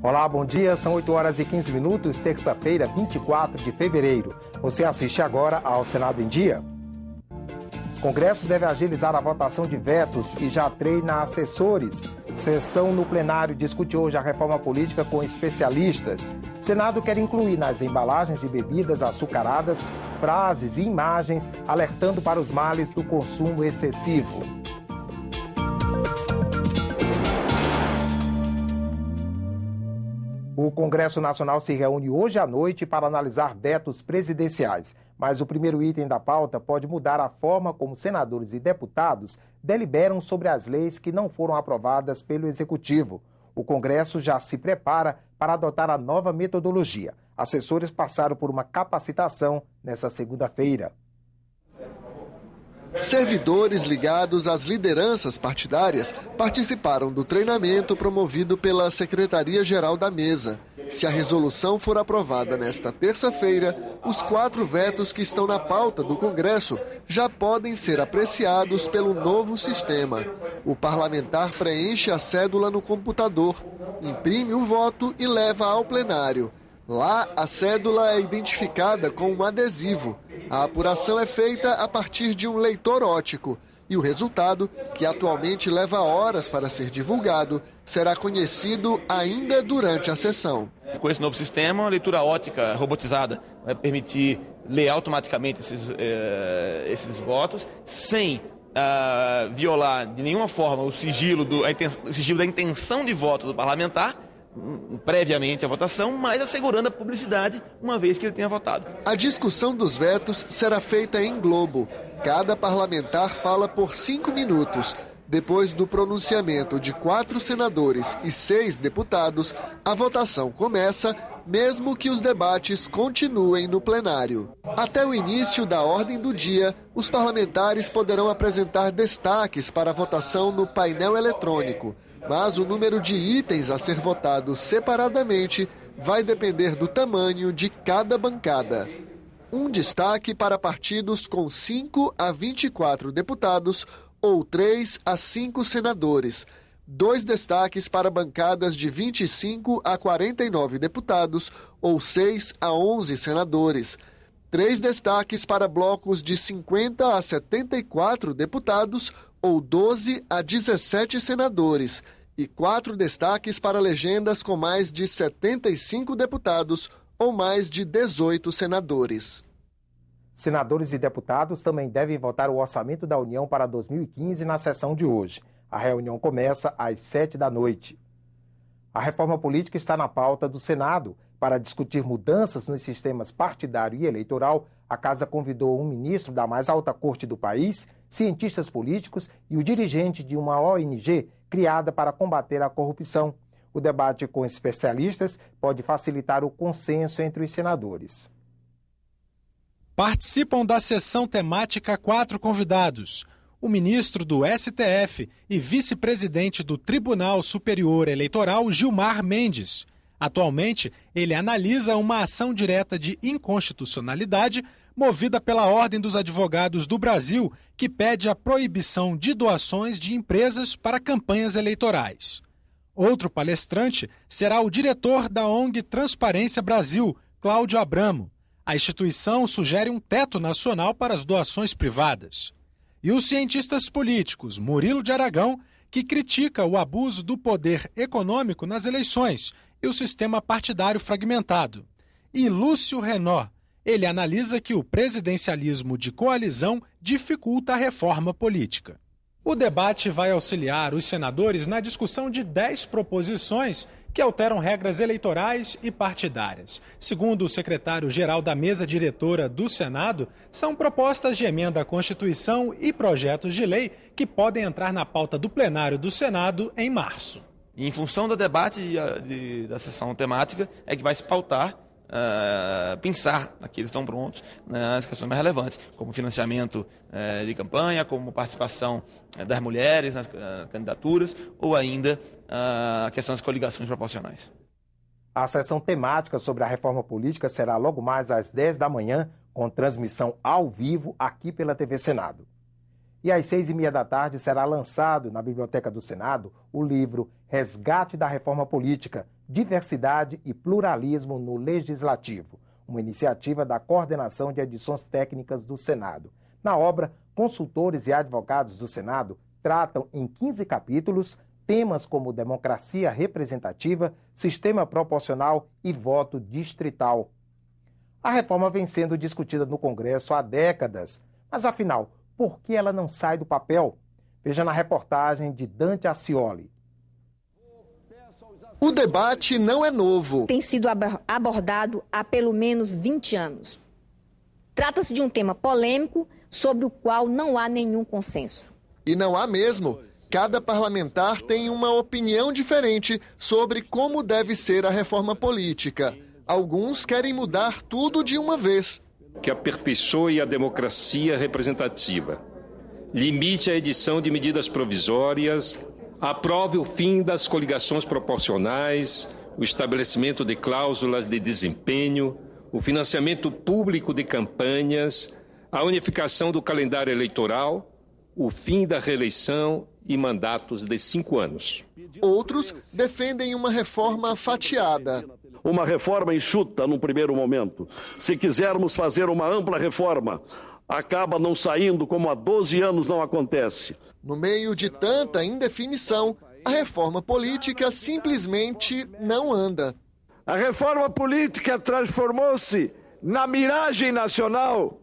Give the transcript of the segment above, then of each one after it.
Olá, bom dia. São 8 horas e 15 minutos, terça-feira, 24 de fevereiro. Você assiste agora ao Senado em Dia. O Congresso deve agilizar a votação de vetos e já treina assessores. Sessão no plenário discute hoje a reforma política com especialistas. Senado quer incluir nas embalagens de bebidas açucaradas frases e imagens alertando para os males do consumo excessivo. O Congresso Nacional se reúne hoje à noite para analisar vetos presidenciais. Mas o primeiro item da pauta pode mudar a forma como senadores e deputados deliberam sobre as leis que não foram aprovadas pelo Executivo. O Congresso já se prepara para adotar a nova metodologia. Assessores passaram por uma capacitação nesta segunda-feira. Servidores ligados às lideranças partidárias participaram do treinamento promovido pela Secretaria-Geral da Mesa. Se a resolução for aprovada nesta terça-feira, os 4 vetos que estão na pauta do Congresso já podem ser apreciados pelo novo sistema. O parlamentar preenche a cédula no computador, imprime o voto e leva ao plenário. Lá, a cédula é identificada com um adesivo. A apuração é feita a partir de um leitor óptico e o resultado, que atualmente leva horas para ser divulgado, será conhecido ainda durante a sessão. Com esse novo sistema, a leitura óptica robotizada vai permitir ler automaticamente esses votos sem violar de nenhuma forma o sigilo da intenção de voto do parlamentar, previamente à votação, mas assegurando a publicidade uma vez que ele tenha votado. A discussão dos vetos será feita em globo. Cada parlamentar fala por 5 minutos. Depois do pronunciamento de 4 senadores e 6 deputados, a votação começa, mesmo que os debates continuem no plenário. Até o início da ordem do dia, os parlamentares poderão apresentar destaques para a votação no painel eletrônico. Mas o número de itens a ser votados separadamente vai depender do tamanho de cada bancada. Um destaque para partidos com 5 a 24 deputados ou 3 a 5 senadores. 2 destaques para bancadas de 25 a 49 deputados ou 6 a 11 senadores. 3 destaques para blocos de 50 a 74 deputados ou 12 a 17 senadores. E 4 destaques para legendas com mais de 75 deputados ou mais de 18 senadores. Senadores e deputados também devem votar o orçamento da União para 2015 na sessão de hoje. A reunião começa às 7 da noite. A reforma política está na pauta do Senado. Para discutir mudanças nos sistemas partidário e eleitoral, a Casa convidou um ministro da mais alta corte do país, cientistas políticos e o dirigente de uma ONG criada para combater a corrupção. O debate com especialistas pode facilitar o consenso entre os senadores. Participam da sessão temática 4 convidados. O ministro do STF e vice-presidente do Tribunal Superior Eleitoral, Gilmar Mendes. Atualmente, ele analisa uma ação direta de inconstitucionalidade movida pela Ordem dos Advogados do Brasil, que pede a proibição de doações de empresas para campanhas eleitorais. Outro palestrante será o diretor da ONG Transparência Brasil, Cláudio Abramo. A instituição sugere um teto nacional para as doações privadas. E os cientistas políticos Murilo de Aragão, que critica o abuso do poder econômico nas eleições e o sistema partidário fragmentado. E Lúcio Renó, ele analisa que o presidencialismo de coalizão dificulta a reforma política. O debate vai auxiliar os senadores na discussão de 10 proposições que alteram regras eleitorais e partidárias. Segundo o secretário-geral da mesa diretora do Senado, são propostas de emenda à Constituição e projetos de lei que podem entrar na pauta do plenário do Senado em março. E em função do debate da sessão temática é que vai se pautar, pensar aqueles que estão prontos nas questões mais relevantes, como financiamento de campanha, como participação das mulheres nas candidaturas ou ainda a questão das coligações proporcionais. A sessão temática sobre a reforma política será logo mais às 10 da manhã, com transmissão ao vivo aqui pela TV Senado. E às 6h30 da tarde será lançado na Biblioteca do Senado o livro Resgate da Reforma Política, Diversidade e Pluralismo no Legislativo, uma iniciativa da Coordenação de Edições Técnicas do Senado. Na obra, consultores e advogados do Senado tratam em 15 capítulos temas como democracia representativa, sistema proporcional e voto distrital. A reforma vem sendo discutida no Congresso há décadas, mas afinal, por que ela não sai do papel? Veja na reportagem de Dante Ascioli. O debate não é novo. Tem sido abordado há pelo menos 20 anos. Trata-se de um tema polêmico sobre o qual não há nenhum consenso. E não há mesmo. Cada parlamentar tem uma opinião diferente sobre como deve ser a reforma política. Alguns querem mudar tudo de uma vez. Que aperfeiçoe a democracia representativa, limite a edição de medidas provisórias, aprove o fim das coligações proporcionais, o estabelecimento de cláusulas de desempenho, o financiamento público de campanhas, a unificação do calendário eleitoral, o fim da reeleição e mandatos de 5 anos. Outros defendem uma reforma fatiada. Uma reforma enxuta num primeiro momento. Se quisermos fazer uma ampla reforma, acaba não saindo como há 12 anos não acontece. No meio de tanta indefinição, a reforma política simplesmente não anda. A reforma política transformou-se na miragem nacional,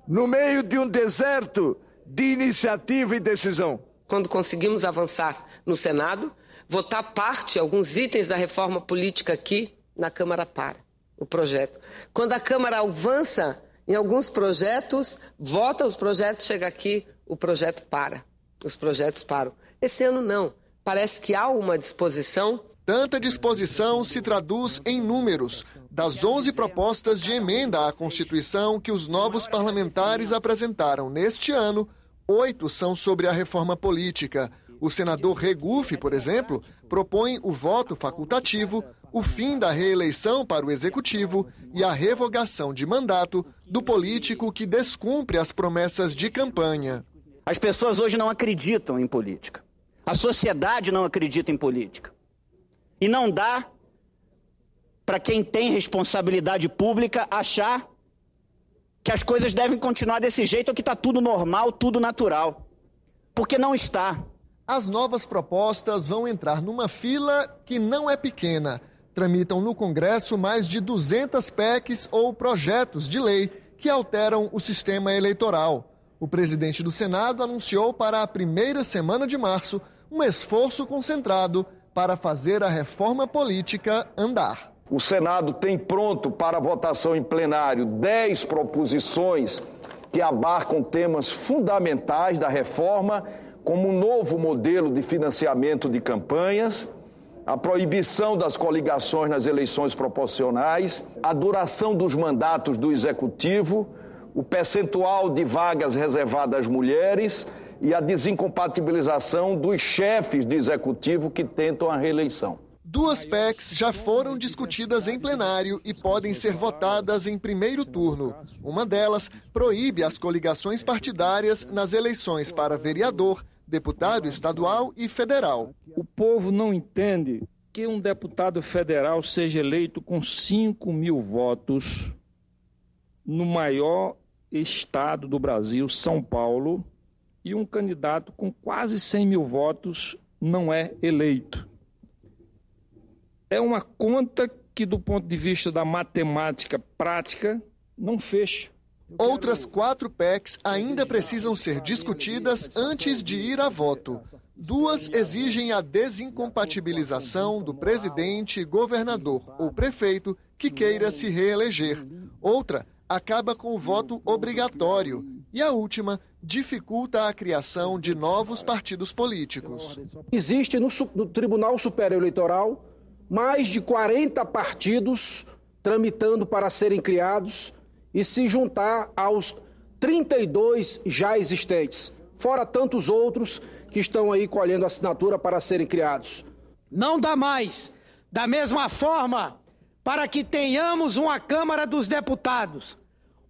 no meio de um deserto de iniciativa e decisão. Quando conseguimos avançar no Senado, votar alguns itens da reforma política aqui, na Câmara para o projeto. Quando a Câmara avança em alguns projetos, vota os projetos, chega aqui, o projeto para. Os projetos param. Esse ano não. Parece que há uma disposição. Tanta disposição se traduz em números. Das 11 propostas de emenda à Constituição que os novos parlamentares apresentaram neste ano, 8 são sobre a reforma política. O senador Regufe, por exemplo, propõe o voto facultativo, o fim da reeleição para o Executivo e a revogação de mandato do político que descumpre as promessas de campanha. As pessoas hoje não acreditam em política. A sociedade não acredita em política. E não dá para quem tem responsabilidade pública achar que as coisas devem continuar desse jeito ou que está tudo normal, tudo natural. Porque não está. As novas propostas vão entrar numa fila que não é pequena. Tramitam no Congresso mais de 200 PECs ou projetos de lei que alteram o sistema eleitoral. O presidente do Senado anunciou para a primeira semana de março um esforço concentrado para fazer a reforma política andar. O Senado tem pronto para votação em plenário 10 proposições que abarcam temas fundamentais da reforma, como um novo modelo de financiamento de campanhas, a proibição das coligações nas eleições proporcionais, a duração dos mandatos do Executivo, o percentual de vagas reservadas às mulheres e a desincompatibilização dos chefes de Executivo que tentam a reeleição. 2 PECs já foram discutidas em plenário e podem ser votadas em primeiro turno. Uma delas proíbe as coligações partidárias nas eleições para vereador, deputado estadual e federal. O povo não entende que um deputado federal seja eleito com 5.000 votos no maior estado do Brasil, São Paulo, e um candidato com quase 100.000 votos não é eleito. É uma conta que, do ponto de vista da matemática prática, não fecha. Outras 4 PECs ainda precisam ser discutidas antes de ir a voto. 2 exigem a desincompatibilização do presidente, governador ou prefeito que queira se reeleger. Outra acaba com o voto obrigatório. E a última dificulta a criação de novos partidos políticos. Existe no Tribunal Superior Eleitoral mais de 40 partidos tramitando para serem criados e se juntar aos 32 já existentes, fora tantos outros que estão aí colhendo assinatura para serem criados. Não dá mais, da mesma forma, para que tenhamos uma Câmara dos Deputados,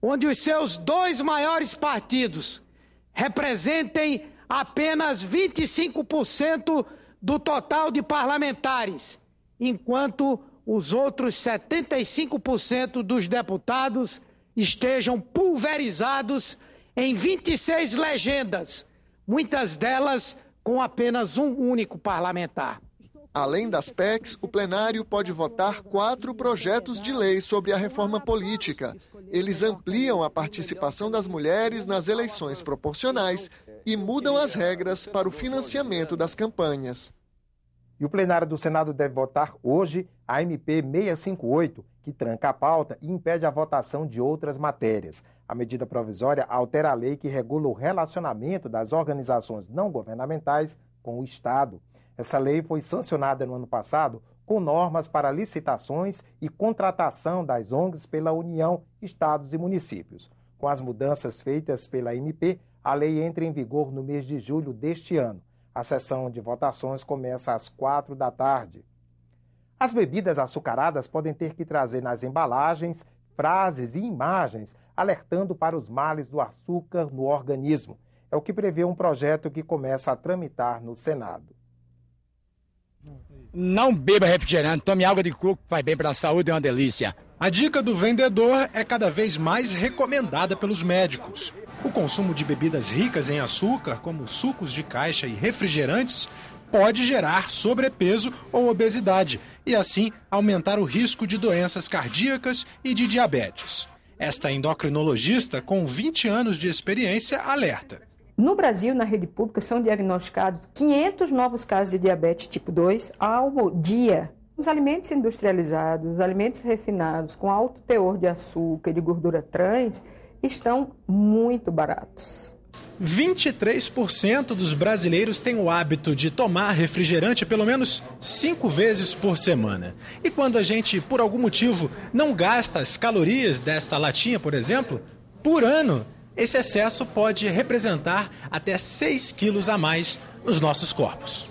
onde os seus 2 maiores partidos representem apenas 25% do total de parlamentares enquanto os outros 75% dos deputados estejam pulverizados em 26 legendas, muitas delas com apenas um único parlamentar. Além das PECs, o plenário pode votar 4 projetos de lei sobre a reforma política. Eles ampliam a participação das mulheres nas eleições proporcionais e mudam as regras para o financiamento das campanhas. E o plenário do Senado deve votar hoje a MP 658, que tranca a pauta e impede a votação de outras matérias. A medida provisória altera a lei que regula o relacionamento das organizações não governamentais com o Estado. Essa lei foi sancionada no ano passado com normas para licitações e contratação das ONGs pela União, Estados e municípios. Com as mudanças feitas pela MP, a lei entra em vigor no mês de julho deste ano. A sessão de votações começa às 4 da tarde. As bebidas açucaradas podem ter que trazer nas embalagens frases e imagens alertando para os males do açúcar no organismo. É o que prevê um projeto que começa a tramitar no Senado. Não beba refrigerante, tome água de coco, faz bem para a saúde, é uma delícia. A dica do vendedor é cada vez mais recomendada pelos médicos. O consumo de bebidas ricas em açúcar, como sucos de caixa e refrigerantes, pode gerar sobrepeso ou obesidade e, assim, aumentar o risco de doenças cardíacas e de diabetes. Esta endocrinologista, com 20 anos de experiência, alerta. No Brasil, na rede pública, são diagnosticados 500 novos casos de diabetes tipo 2 ao dia. Os alimentos industrializados, os alimentos refinados com alto teor de açúcar e de gordura trans estão muito baratos. 23% dos brasileiros têm o hábito de tomar refrigerante pelo menos 5 vezes por semana. E quando a gente, por algum motivo, não gasta as calorias desta latinha, por exemplo, por ano, esse excesso pode representar até 6 quilos a mais nos nossos corpos.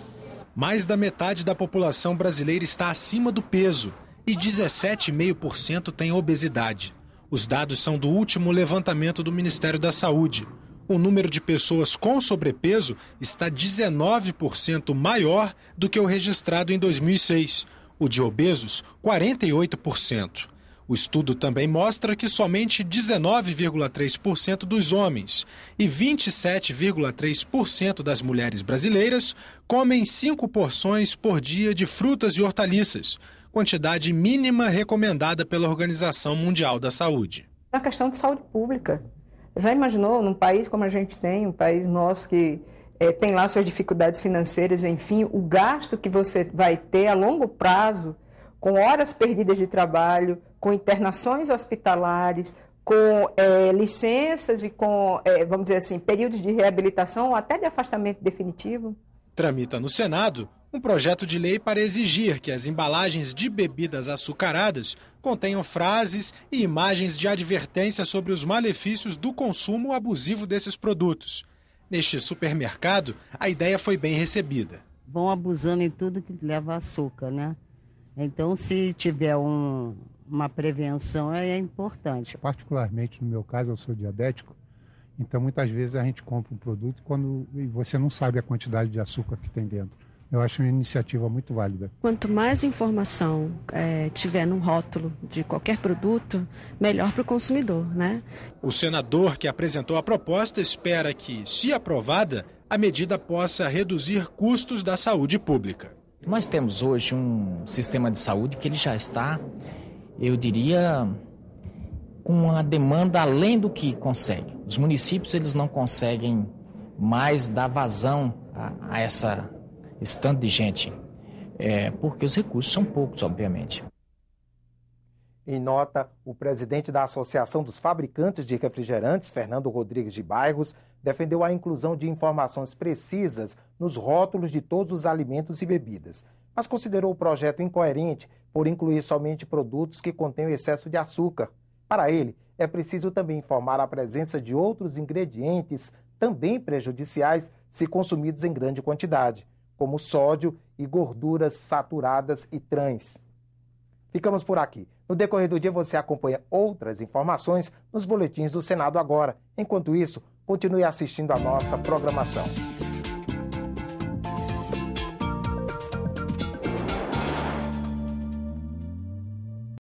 Mais da metade da população brasileira está acima do peso e 17,5% tem obesidade. Os dados são do último levantamento do Ministério da Saúde. O número de pessoas com sobrepeso está 19% maior do que o registrado em 2006. O de obesos, 48%. O estudo também mostra que somente 19,3% dos homens e 27,3% das mulheres brasileiras comem 5 porções por dia de frutas e hortaliças, quantidade mínima recomendada pela Organização Mundial da Saúde. Na questão de saúde pública, já imaginou num país como a gente tem, um país nosso que tem lá suas dificuldades financeiras, enfim, o gasto que você vai ter a longo prazo, com horas perdidas de trabalho, com internações hospitalares, com licenças e com, vamos dizer assim, períodos de reabilitação ou até de afastamento definitivo? Tramita no Senado um projeto de lei para exigir que as embalagens de bebidas açucaradas contenham frases e imagens de advertência sobre os malefícios do consumo abusivo desses produtos. Neste supermercado, a ideia foi bem recebida. Vão abusando em tudo que leva açúcar, né? Então, se tiver uma prevenção, é importante. Particularmente, no meu caso, eu sou diabético, então muitas vezes a gente compra um produto e você não sabe a quantidade de açúcar que tem dentro. Eu acho uma iniciativa muito válida. Quanto mais informação tiver no rótulo de qualquer produto, melhor para o consumidor, né? O senador que apresentou a proposta espera que, se aprovada, a medida possa reduzir custos da saúde pública. Nós temos hoje um sistema de saúde que ele já está, eu diria, com uma demanda além do que consegue. Os municípios eles não conseguem mais dar vazão a esse tanto de gente, porque os recursos são poucos, obviamente. Em nota, o presidente da Associação dos Fabricantes de Refrigerantes, Fernando Rodrigues de Bairros, defendeu a inclusão de informações precisas nos rótulos de todos os alimentos e bebidas, mas considerou o projeto incoerente por incluir somente produtos que contêm excesso de açúcar. Para ele, é preciso também informar a presença de outros ingredientes também prejudiciais se consumidos em grande quantidade, como sódio e gorduras saturadas e trans. Ficamos por aqui. No decorrer do dia você acompanha outras informações nos boletins do Senado Agora. Enquanto isso, continue assistindo a nossa programação.